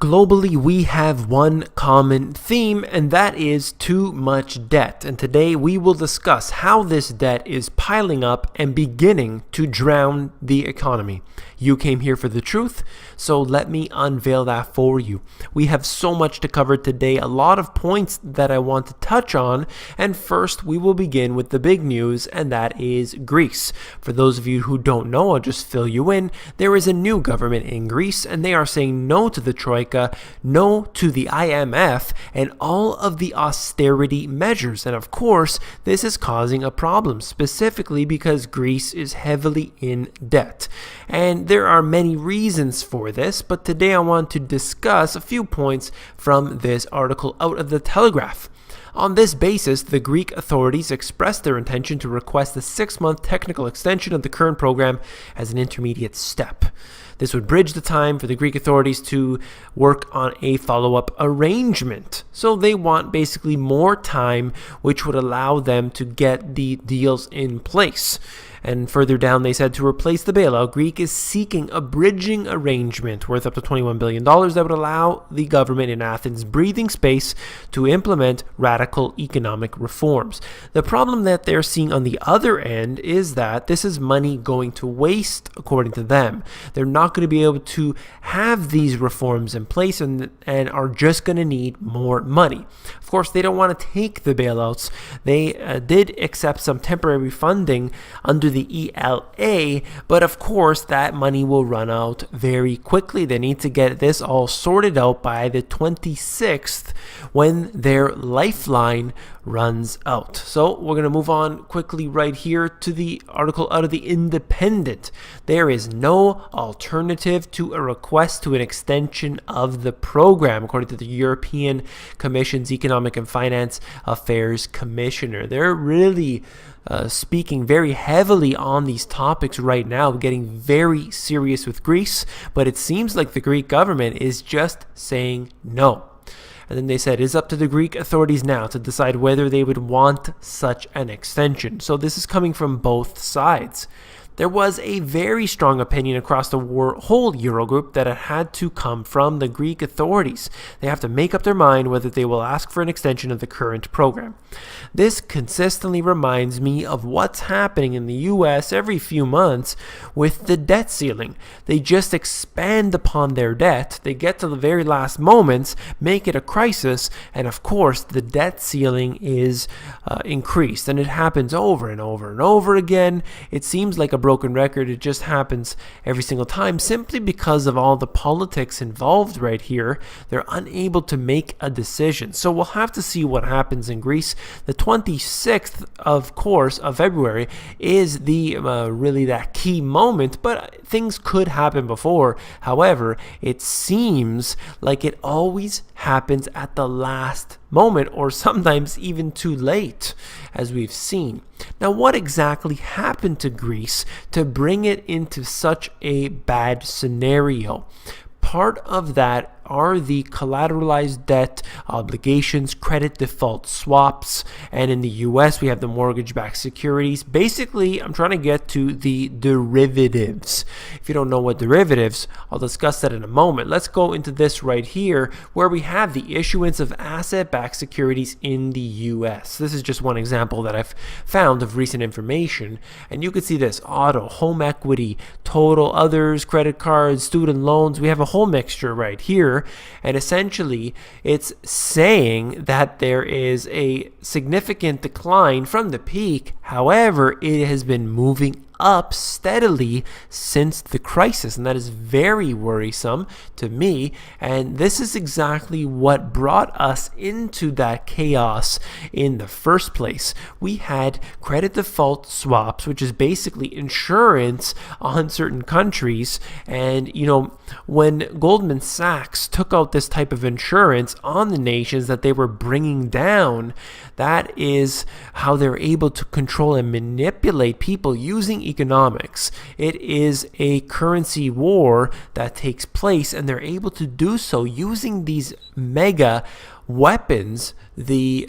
Globally, we have one common theme, and that is too much debt. And today we will discuss how this debt is piling up and beginning to drown the economy. You came here for the truth, so let me unveil that for you. We have so much to cover today, a lot of points that I want to touch on. And first, we will begin with the big news, and that is Greece. For those of you who don't know, I'll just fill you in. There is a new government in Greece, and they are saying no to the Troika, no to the IMF, and all of the austerity measures. And of course, this is causing a problem, specifically because Greece is heavily in debt. And there are many reasons for this, but today I want to discuss a few points from this article out of the Telegraph. On this basis, the Greek authorities expressed their intention to request a 6-month technical extension of the current program as an intermediate step. This would bridge the time for the Greek authorities to work on a follow-up arrangement. So they want basically more time, which would allow them to get the deals in place. And further down, they said to replace the bailout, Greece is seeking a bridging arrangement worth up to $21 billion that would allow the government in Athens breathing space to implement radical economic reforms. The problem that they're seeing on the other end is that this is money going to waste, according to them. They're not going to be able to have these reforms in place and are just going to need more money. Of course, they don't want to take the bailouts. They did accept some temporary funding under the ELA, but of course that money will run out very quickly. They need to get this all sorted out by the 26th when their lifeline runs out. So we're going to move on quickly right here to the article out of the Independent. There is no alternative to a request to an extension of the program, according to the European Commission's Economic and Finance Affairs Commissioner. They're really speaking very heavily on these topics right now, getting very serious with Greece, but it seems like the Greek government is just saying no. And then they said it's up to the Greek authorities now to decide whether they would want such an extension. So this is coming from both sides. There was a very strong opinion across the whole Eurogroup that it had to come from the Greek authorities. They have to make up their mind whether they will ask for an extension of the current program. This consistently reminds me of what's happening in the US every few months with the debt ceiling. They just expand upon their debt. They get to the very last moments, make it a crisis, and of course the debt ceiling is increased. And it happens over and over and over again. It seems like a broken record. It just happens every single time simply because of all the politics involved right here. They're unable to make a decision. So we'll have to see what happens in Greece. The 26th, of course, of February is the really that key moment, but things could happen before. However, it seems like it always happens at the last moment, or sometimes even too late, as we've seen. Now, what exactly happened to Greece to bring it into such a bad scenario? Part of that are the collateralized debt obligations, credit default swaps, and in the US we have the mortgage-backed securities. Basically, I'm trying to get to the derivatives. If you don't know what derivatives, I'll discuss that in a moment. Let's go into this right here where we have the issuance of asset-backed securities in the US. This is just one example that I've found of recent information, and you can see this: auto, home equity, total, others, credit cards, student loans. We have a whole mixture right here. And essentially, it's saying that there is a significant decline from the peak. However, it has been moving up steadily since the crisis, and that is very worrisome to me. And this is exactly what brought us into that chaos in the first place. We had credit default swaps, which is basically insurance on certain countries. And when Goldman Sachs took out this type of insurance on the nations that they were bringing down, that is how they're able to control and manipulate people using economics. It is a currency war that takes place, and they're able to do so using these mega weapons the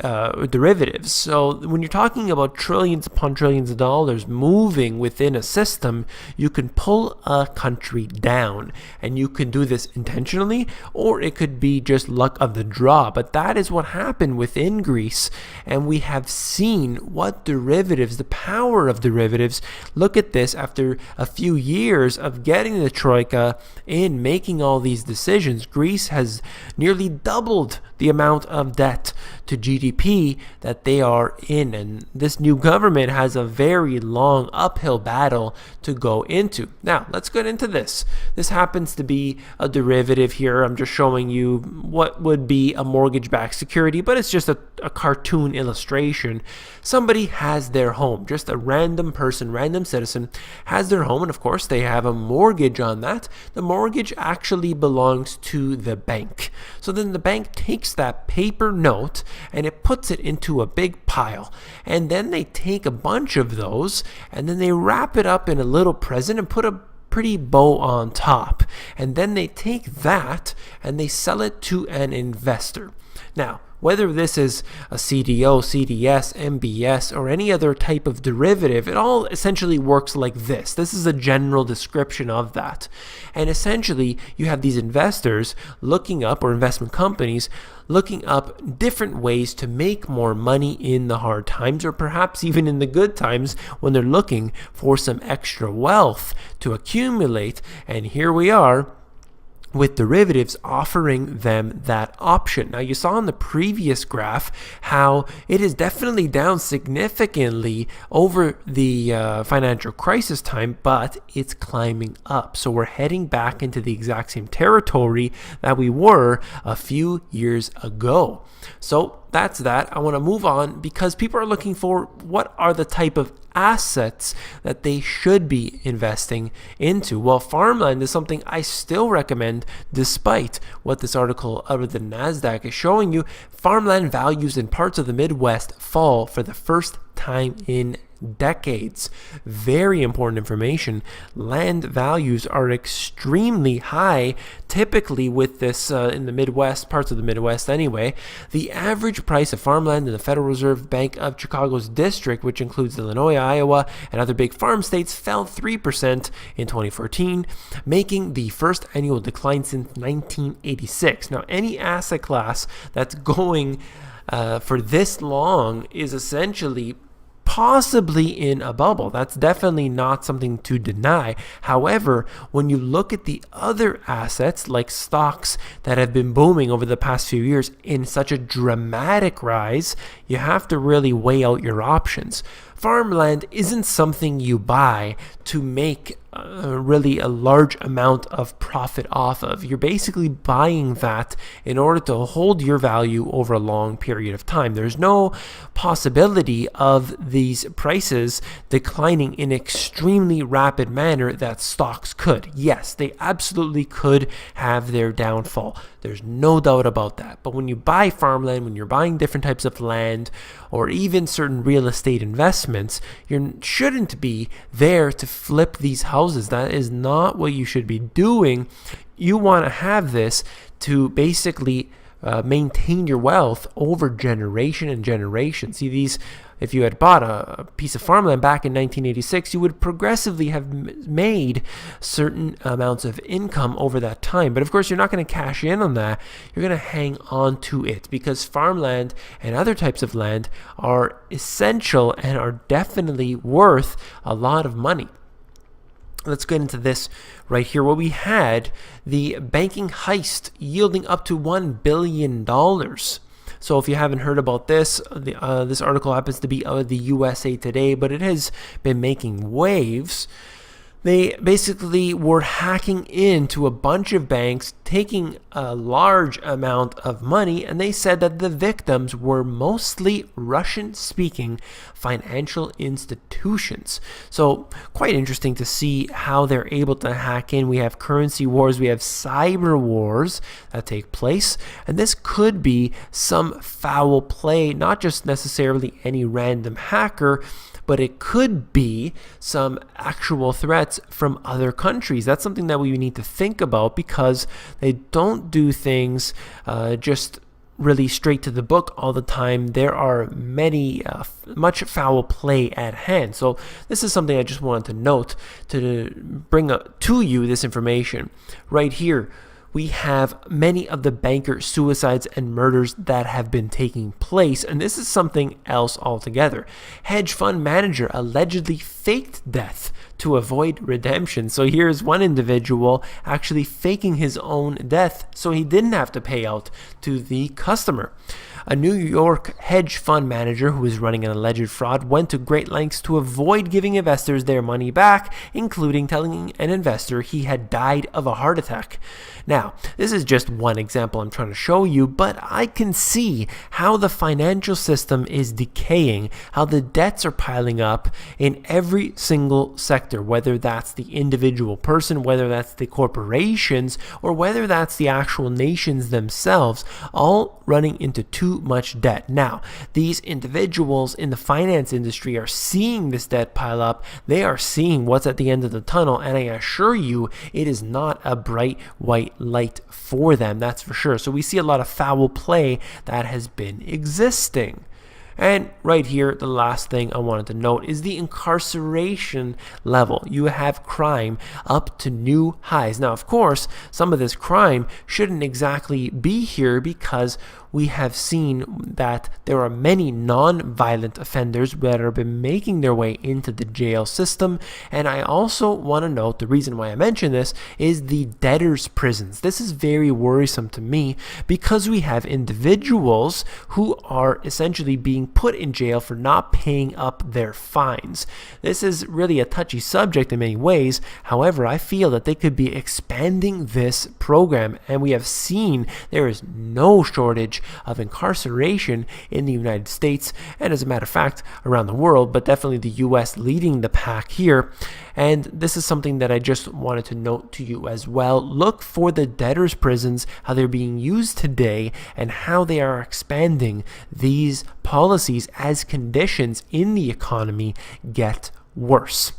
derivatives. So when you're talking about trillions upon trillions of dollars moving within a system, you can pull a country down, and you can do this intentionally, or it could be just luck of the draw. But that is what happened within Greece, and we have seen what derivatives, the power of derivatives. Look at this. After a few years of getting the troika in, making all these decisions, Greece has nearly doubled the amount of debt to GDP that they are in, and this new government has a very long uphill battle to go into. Now let's get into this. This happens to be a derivative here. I'm just showing you what would be a mortgage-backed security, but it's just a cartoon illustration. Somebody has their home, just a random person, random citizen has their home, and of course they have a mortgage on that. The mortgage actually belongs to the bank. So then the bank takes that paper note and it puts it into a big pile, and then they take a bunch of those and then they wrap it up in a little present and put a pretty bow on top, and then they take that and they sell it to an investor. Now, whether this is a CDO, CDS, MBS, or any other type of derivative, it all essentially works like this. This is a general description of that. And essentially, you have these investors looking up, or investment companies looking up different ways to make more money in the hard times, or perhaps even in the good times when they're looking for some extra wealth to accumulate. And here we are, with derivatives offering them that option. Now, you saw in the previous graph how it is definitely down significantly over the financial crisis time, but it's climbing up. So we're heading back into the exact same territory that we were a few years ago. So that's that. I want to move on because people are looking for what are the type of assets that they should be investing into. Well, farmland is something I still recommend despite what this article out of the NASDAQ is showing you. Farmland values in parts of the Midwest fall for the first time in decades. Very important information. Land values are extremely high, typically with this in the Midwest, parts of the Midwest anyway. The average price of farmland in the Federal Reserve Bank of Chicago's district, which includes Illinois, Iowa, and other big farm states, fell 3% in 2014, making the first annual decline since 1986. Now, any asset class that's going for this long is essentially possibly in a bubble. That's definitely not something to deny. However, when you look at the other assets like stocks that have been booming over the past few years in such a dramatic rise, you have to really weigh out your options. Farmland isn't something you buy to make really a large amount of profit off of. You're basically buying that in order to hold your value over a long period of time. There's no possibility of these prices declining in extremely rapid manner that stocks could. Yes, they absolutely could have their downfall. There's no doubt about that. But when you buy farmland, when you're buying different types of land, or even certain real estate investments, you shouldn't be there to flip these houses. That is not what you should be doing. You want to have this to basically maintain your wealth over generation and generation. See, these, if you had bought a piece of farmland back in 1986, you would progressively have made certain amounts of income over that time. But of course, you're not going to cash in on that. You're going to hang on to it because farmland and other types of land are essential and are definitely worth a lot of money. Let's get into this right here. Well, we had the banking heist yielding up to $1 billion. So if you haven't heard about this, this article happens to be out of the USA Today, but it has been making waves. They basically were hacking into a bunch of banks, taking a large amount of money, and they said that the victims were mostly Russian-speaking financial institutions. So quite interesting to see how they're able to hack in. We have currency wars, we have cyber wars that take place, and this could be some foul play, not just necessarily any random hacker, but it could be some actual threats from other countries. That's something that we need to think about because they don't do things just really straight to the book all the time. There are much foul play at hand. So this is something I just wanted to note to bring to you this information. Right here, we have many of the banker suicides and murders that have been taking place, and this is something else altogether. Hedge fund manager allegedly faked death to avoid redemption. So here's one individual actually faking his own death so he didn't have to pay out to the customer. A New York hedge fund manager who is running an alleged fraud went to great lengths to avoid giving investors their money back, including telling an investor he had died of a heart attack. Now, this is just one example I'm trying to show you, but I can see how the financial system is decaying, how the debts are piling up in every single sector, whether that's the individual person, whether that's the corporations, or whether that's the actual nations themselves, all running into too much debt. Now, these individuals in the finance industry are seeing this debt pile up. They are seeing what's at the end of the tunnel, and I assure you it is not a bright white light for them, that's for sure. So we see a lot of foul play that has been existing. And right here, the last thing I wanted to note is the incarceration level. You have crime up to new highs. Now, of course, some of this crime shouldn't exactly be here because we have seen that there are many non-violent offenders that have been making their way into the jail system. And I also want to note, the reason why I mention this is the debtors' prisons. This is very worrisome to me because we have individuals who are essentially being put in jail for not paying up their fines. This is really a touchy subject in many ways. However, I feel that they could be expanding this program, and we have seen there is no shortage of incarceration in the United States, and as a matter of fact around the world, but definitely the US leading the pack here. And this is something that I just wanted to note to you as well. Look for the debtors' prisons, how they're being used today, and how they are expanding these policies as conditions in the economy get worse.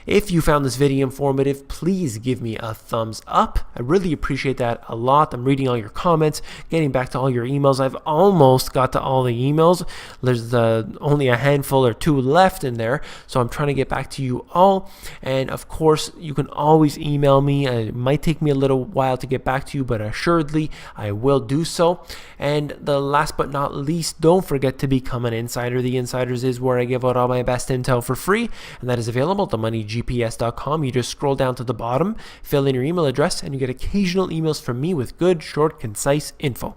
If you found this video informative, please give me a thumbs up. I really appreciate that a lot. I'm reading all your comments, getting back to all your emails. I've almost got to all the emails. There's only a handful or two left in there, so I'm trying to get back to you all. And of course, you can always email me. It might take me a little while to get back to you, but assuredly, I will do so. And the last but not least, don't forget to become an insider. The Insiders is where I give out all my best intel for free, and that is available at themoneygps.com. You just scroll down to the bottom, fill in your email address, and you get occasional emails from me with good, short, concise info.